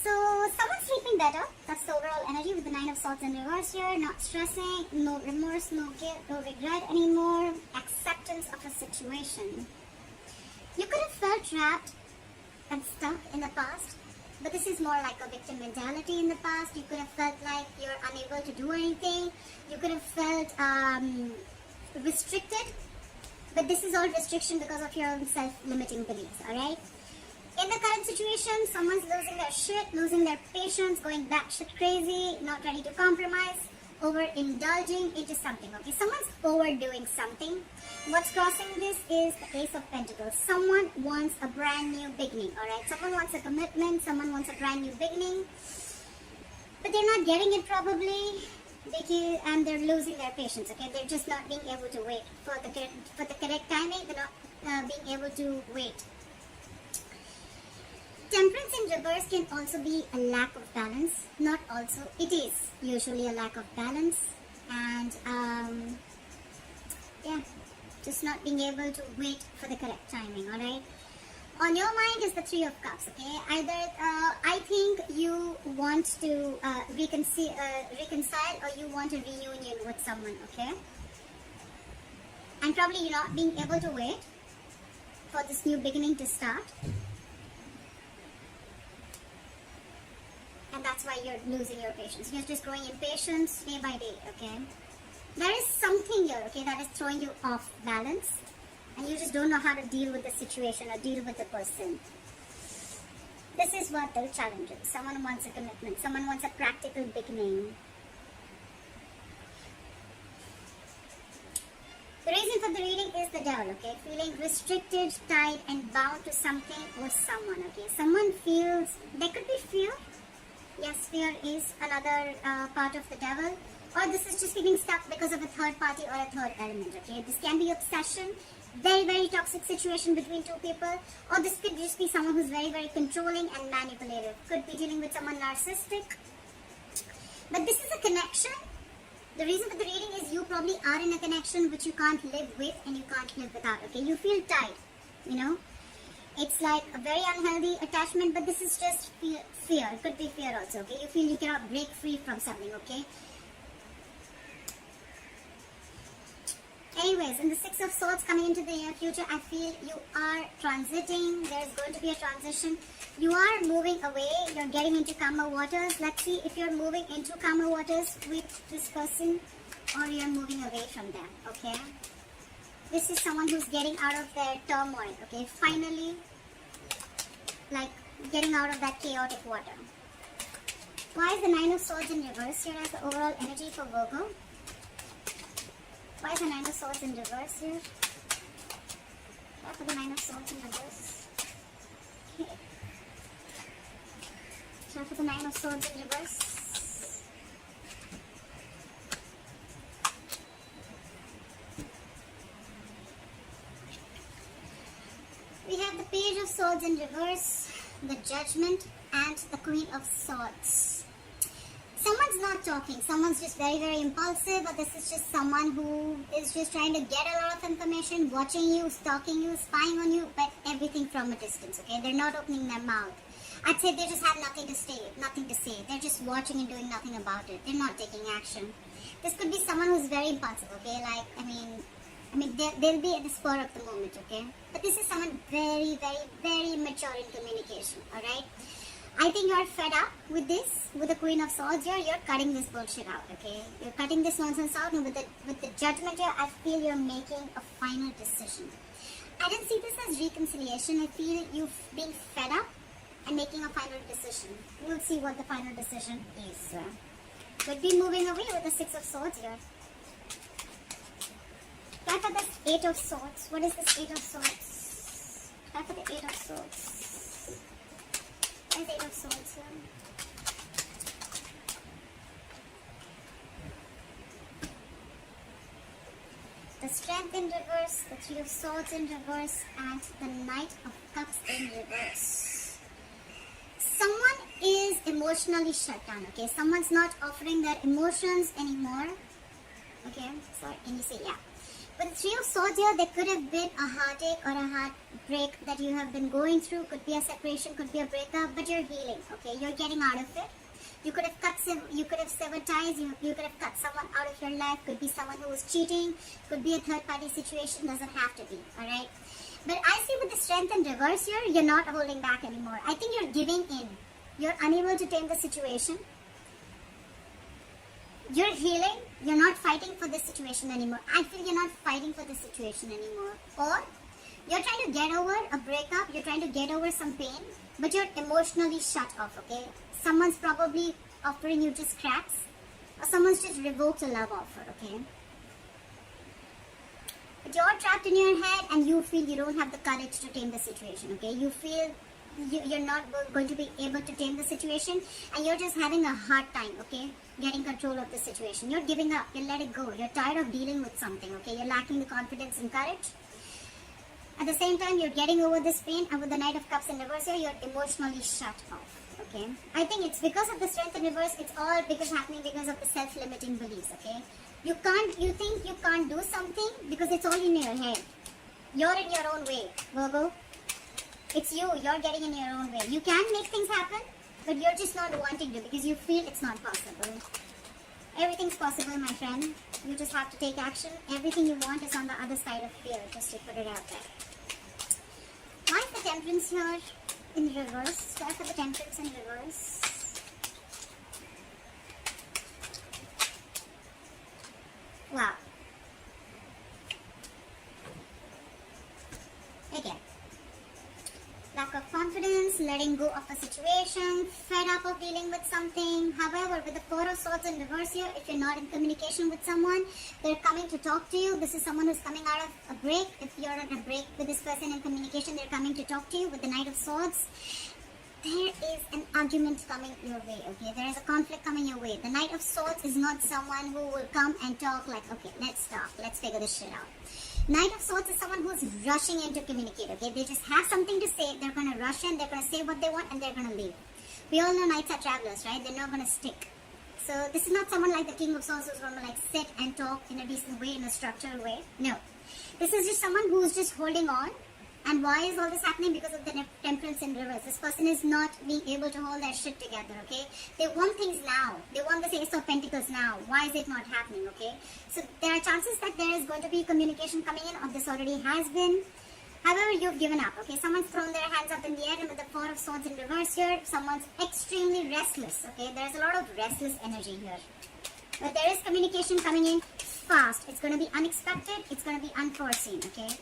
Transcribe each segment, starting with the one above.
So someone's sleeping better. That's the overall energy with the Nine of Swords in reverse here. Not stressing, no remorse, no guilt, no regret anymore. Acceptance of a situation. You could have felt trapped and stuck in the past, but this is more like a victim mentality in the past. You could have felt like you're unable to do anything. You could have felt restricted, but this is all restriction because of your own self-limiting beliefs, alright? In the current situation, someone's losing their shit, losing their patience, going batshit crazy, not ready to compromise, overindulging into something, okay? Someone's overdoing something. What's crossing this is the Ace of Pentacles. Someone wants a brand new beginning, alright? Someone wants a commitment, someone wants a brand new beginning, but they're not getting it probably, and they're losing their patience, okay? They're just not being able to wait for the correct timing. They're not being able to wait. Temperance in reverse can also be a lack of balance. Not also, it is usually a lack of balance. And yeah, just not being able to wait for the correct timing, alright? On your mind is the Three of Cups, okay? Either, I think you want to reconcile or you want a reunion with someone, okay? And probably you're not being able to wait for this new beginning to start. And that's why you're losing your patience. You're just growing impatience day by day, okay? There is something here, okay, that is throwing you off balance. And you just don't know how to deal with the situation or deal with the person. This is what the challenge is. Someone wants a commitment. Someone wants a practical beginning. The reason for the reading is the Devil, okay? Feeling restricted, tied, and bound to something or someone, okay? Someone feels, there could be fear. Yes, fear is another part of the Devil. Or this is just feeling stuck because of a third party or a third element, okay? This can be obsession, very, very toxic situation between two people. Or this could just be someone who's very, very controlling and manipulative. Could be dealing with someone narcissistic. But this is a connection. The reason for the reading is you probably are in a connection which you can't live with and you can't live without, okay? You feel tied, you know? It's like a very unhealthy attachment, but this is just fear. It could be fear also, okay? You feel you cannot break free from something, okay? Anyways, in the Six of Swords coming into the near future, I feel you are transiting. There's going to be a transition. You are moving away. You're getting into calmer waters. Let's see if you're moving into calmer waters with this person or you're moving away from them, okay? This is someone who's getting out of their turmoil, okay? Finally, like getting out of that chaotic water. Why is the Nine of Swords in reverse here as the overall energy for Virgo? Why is the Nine of Swords in reverse here? Why for the Nine of Swords in reverse? Okay. Try for the Nine of Swords in reverse. We have the Page of Swords in reverse, the Judgment, and the Queen of Swords. Someone's not talking. Someone's just very, very impulsive, or this is just someone who is just trying to get a lot of information, watching you, stalking you, spying on you, but everything from a distance, okay? They're not opening their mouth. I'd say they just have nothing to say. They're just watching and doing nothing about it. They're not taking action. This could be someone who's very impulsive, okay? Like, I mean, they'll be at the spur of the moment, okay? But this is someone very, very, very mature in communication, alright? I think you're fed up with this, with the Queen of Swords here. You're cutting this bullshit out, okay? You're cutting this nonsense out, and with the Judgment here, I feel you're making a final decision. I didn't see this as reconciliation. I feel you being fed up and making a final decision. We'll see what the final decision is. Could be moving away with the Six of Swords here. Try for this Eight of Swords. What is this Eight of Swords? Try for the Eight of Swords. What is Eight of Swords here? The Strength in reverse, the Three of Swords in reverse, and the Knight of Cups in reverse. Someone is emotionally shut down, okay? Someone's not offering their emotions anymore. Okay, sorry, can you say yeah? With the Three of Swords here, there could have been a heartache or a heartbreak that you have been going through. Could be a separation, could be a breakup, but you're healing, okay? You're getting out of it. You could have severed ties, you could have cut someone out of your life. Could be someone who was cheating, could be a third party situation, doesn't have to be, alright? But I see with the Strength in reverse here, you're not holding back anymore. I think you're giving in. You're unable to tame the situation. You're healing. You're not fighting for this situation anymore. I feel you're not fighting for this situation anymore. Or you're trying to get over a breakup. You're trying to get over some pain. But you're emotionally shut off, okay? Someone's probably offering you just cracks. Or someone's just revoked a love offer, okay? But you're trapped in your head and you feel you don't have the courage to tame the situation, okay? You feel you're not going to be able to tame the situation and you're just having a hard time, okay? Getting control of the situation. You're giving up. You let it go. You're tired of dealing with something, okay? You're lacking the confidence and courage. At the same time, you're getting over this pain, and with the Knight of Cups in reverse here, you're emotionally shut off, okay? I think it's because of the Strength in reverse. It's all happening because of the self-limiting beliefs, okay? You think you can't do something because it's all in your head. You're in your own way, Virgo. It's you're getting in your own way. You can make things happen, but you're just not wanting to because you feel it's not possible. Everything's possible, my friend. You just have to take action. Everything you want is on the other side of fear, just to put it out there. Why is the Temperance here in reverse? Why for the Temperance in reverse? Wow. Again. Lack of confidence, letting go of a situation, fed up of dealing with something. However, with the Four of Swords in reverse here, if you're not in communication with someone, they're coming to talk to you. This is someone who's coming out of a break. If you're at a break with this person in communication, they're coming to talk to you. With the Knight of Swords, there is an argument coming your way, okay? There is a conflict coming your way. The Knight of Swords is not someone who will come and talk like, okay, let's talk, let's figure this shit out. Knight of Swords is someone who's rushing in to communicate, okay? They just have something to say, they're going to rush in, they're going to say what they want, and they're going to leave. We all know Knights are travelers, right? They're not going to stick. So this is not someone like the King of Swords who's going to like sit and talk in a decent way, in a structured way. No. This is just someone who's just holding on. And why is all this happening? Because of the Temperance in reverse. This person is not being able to hold their shit together, okay? They want things now. They want the Ace of Pentacles now. Why is it not happening, okay? So there are chances that there is going to be communication coming in, or this already has been. However, you've given up, okay? Someone's thrown their hands up in the air, and with the Four of Swords in reverse here, someone's extremely restless, okay? There's a lot of restless energy here. But there is communication coming in fast. It's going to be unexpected. It's going to be unforeseen, okay?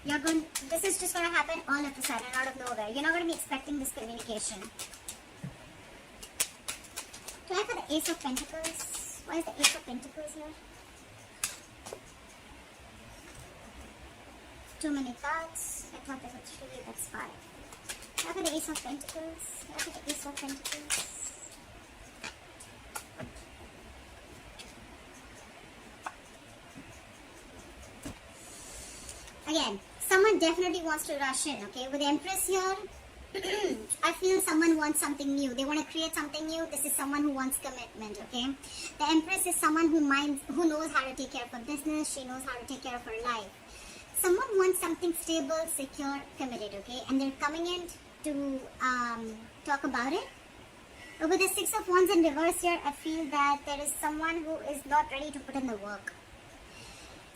This is just going to happen all of a sudden, out of nowhere. You're not going to be expecting this communication. Try for the Ace of Pentacles. Why is the Ace of Pentacles here? Too many cards. I thought there were 3, that's 5. Try for the Ace of Pentacles. Try for the Ace of Pentacles. Again, someone definitely wants to rush in, okay? With the Empress here, I feel someone wants something new. They want to create something new. This is someone who wants commitment, okay? The Empress is someone who knows how to take care of her business. She knows how to take care of her life. Someone wants something stable, secure, committed, okay? And they're coming in to talk about it. But with the Six of Wands in reverse here, I feel that there is someone who is not ready to put in the work.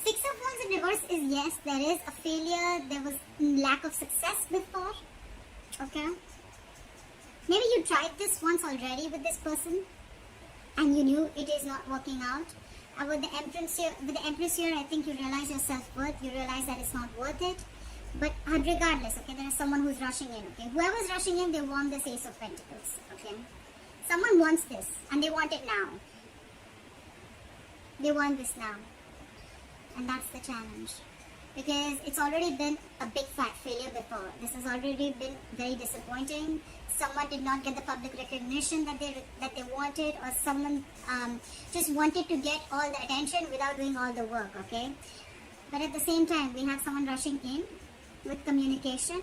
Six of Wands in reverse is, yes, there is a failure, there was lack of success before, okay? Maybe you tried this once already with this person and you knew it is not working out. And with the Empress here, I think you realize your self-worth, you realize that it's not worth it. But regardless, okay, there is someone who's rushing in, okay? Whoever's rushing in, they want this Ace of Pentacles, okay? Someone wants this and they want it now. They want this now. And that's the challenge, because it's already been a big fat failure before. This has already been very disappointing. Someone did not get the public recognition that they wanted, or someone just wanted to get all the attention without doing all the work, okay? But at the same time, we have someone rushing in with communication.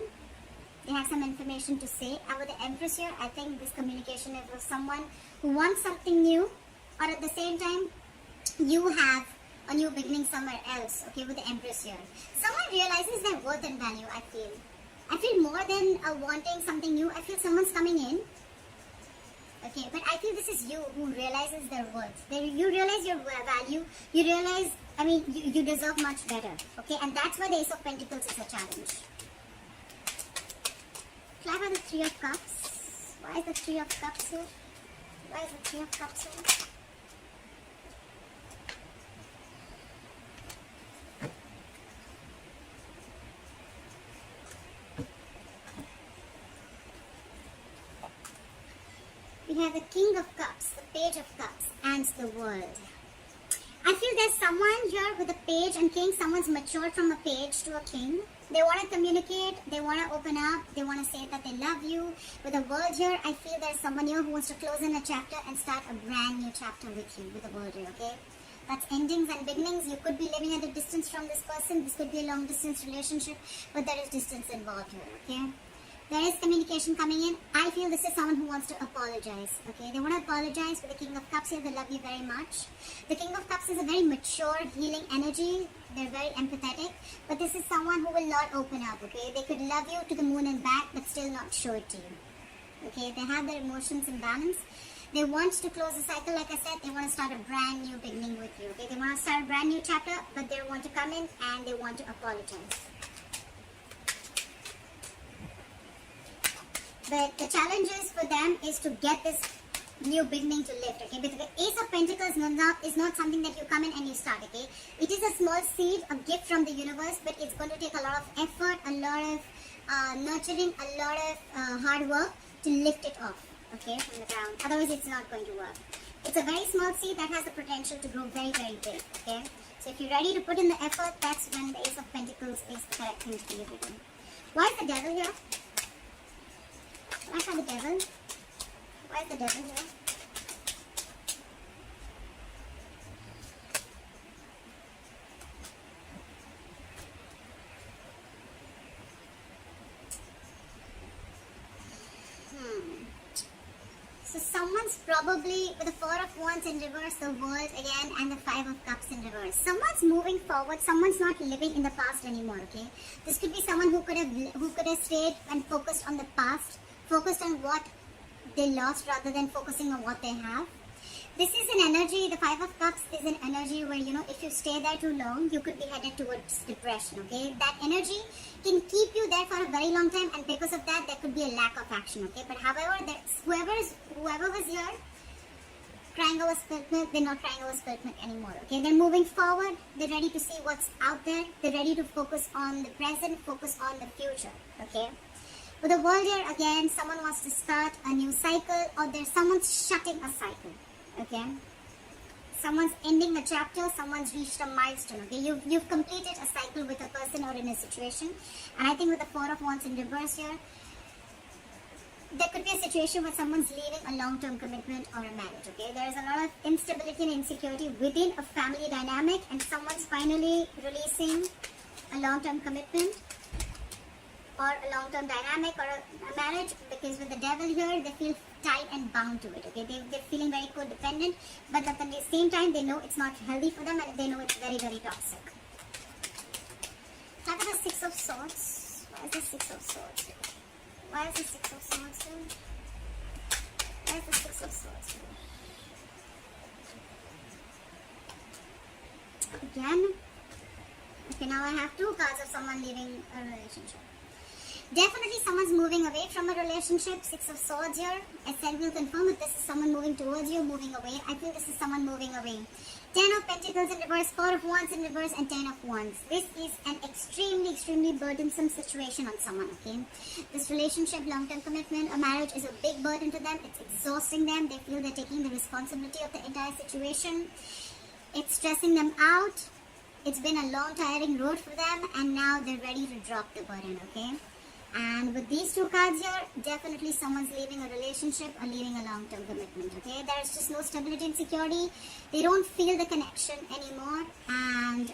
They have some information to say. And with the Empress here, I think this communication is with someone who wants something new, or at the same time, you have a new beginning somewhere else, okay, with the Empress here. Someone realizes their worth and value, I feel. I feel more than wanting something new, I feel someone's coming in. Okay, but I feel this is you who realizes their worth. You realize your value, you realize, I mean, you deserve much better, okay, and that's why the Ace of Pentacles is a challenge. Clarify the Three of Cups. Why is the Three of Cups here? Why is the Three of Cups here? We have the King of Cups, the Page of Cups, and the World. I feel there's someone here with a page and king. Someone's matured from a page to a king. They want to communicate, they want to open up, they want to say that they love you. With the World here, I feel there's someone here who wants to close in a chapter and start a brand new chapter with you, with the World here, okay? That's endings and beginnings. You could be living at a distance from this person. This could be a long distance relationship, but there is distance involved here, okay? There is communication coming in. I feel this is someone who wants to apologize, okay? They want to apologize for the King of Cups here. They love you very much. The King of Cups is a very mature, healing energy. They're very empathetic. But this is someone who will not open up, okay? They could love you to the moon and back, but still not show it to you, okay? They have their emotions in balance. They want to close the cycle, like I said. They want to start a brand new beginning with you, okay? They want to start a brand new chapter, but they want to come in and they want to apologize. But the challenges for them is to get this new beginning to lift, okay? Because the Ace of Pentacles is not something that you come in and you start, okay? It is a small seed, a gift from the universe, but it's going to take a lot of effort, a lot of nurturing, a lot of hard work to lift it off, okay, from the ground. Otherwise, it's not going to work. It's a very small seed that has the potential to grow very, very big, okay? So if you're ready to put in the effort, that's when the Ace of Pentacles is the correct thing to be written. Why is the Devil here? Why is the Devil? Why is the Devil here? So someone's probably with the Four of Wands in reverse, the World again, and the Five of Cups in reverse. Someone's moving forward. Someone's not living in the past anymore, okay? This could be someone who could have stayed and focused on the past, focused on what they lost rather than focusing on what they have. This is an energy, the Five of Cups is an energy where, you know, if you stay there too long, you could be headed towards depression, okay? That energy can keep you there for a very long time, and because of that, there could be a lack of action, okay? But however, whoever was here crying over spilt milk, they're not crying over spilt milk anymore, okay? They're moving forward, they're ready to see what's out there, they're ready to focus on the present, focus on the future, okay? With the World here, again, someone wants to start a new cycle, or there's someone's shutting a cycle. Okay, someone's ending a chapter, someone's reached a milestone, okay? You've completed a cycle with a person or in a situation. And I think with the Four of Wands in reverse here, there could be a situation where someone's leaving a long-term commitment or a marriage, okay? There is a lot of instability and insecurity within a family dynamic, and someone's finally releasing a long-term commitment or a long-term dynamic or a marriage, because with the Devil here, they feel tied and bound to it, okay? They're feeling very codependent, but at the same time, they know it's not healthy for them, and they know it's very, very toxic. Talk about the Six of Swords. Why is the Six of Swords here? Why is the Six of Swords here? Why is the Six of Swords here? Again. Okay, now I have two cards of someone leaving a relationship. Definitely someone's moving away from a relationship. Six of Swords here. I said we'll confirm if this is someone moving towards you, moving away. I think this is someone moving away. Ten of Pentacles in reverse, Four of Wands in reverse, and Ten of Wands. This is an extremely, extremely burdensome situation on someone, okay? This relationship, long-term commitment, a marriage is a big burden to them. It's exhausting them. They feel they're taking the responsibility of the entire situation. It's stressing them out. It's been a long, tiring road for them, and now they're ready to drop the burden, okay? And with these two cards here, definitely someone's leaving a relationship or leaving a long-term commitment, okay? There's just no stability and security. They don't feel the connection anymore. And,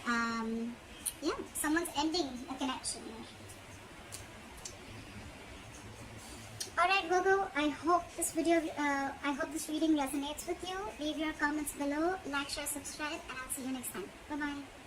yeah, someone's ending a connection here. Alright Virgo, I hope this reading resonates with you. Leave your comments below, like, share, subscribe, and I'll see you next time. Bye bye.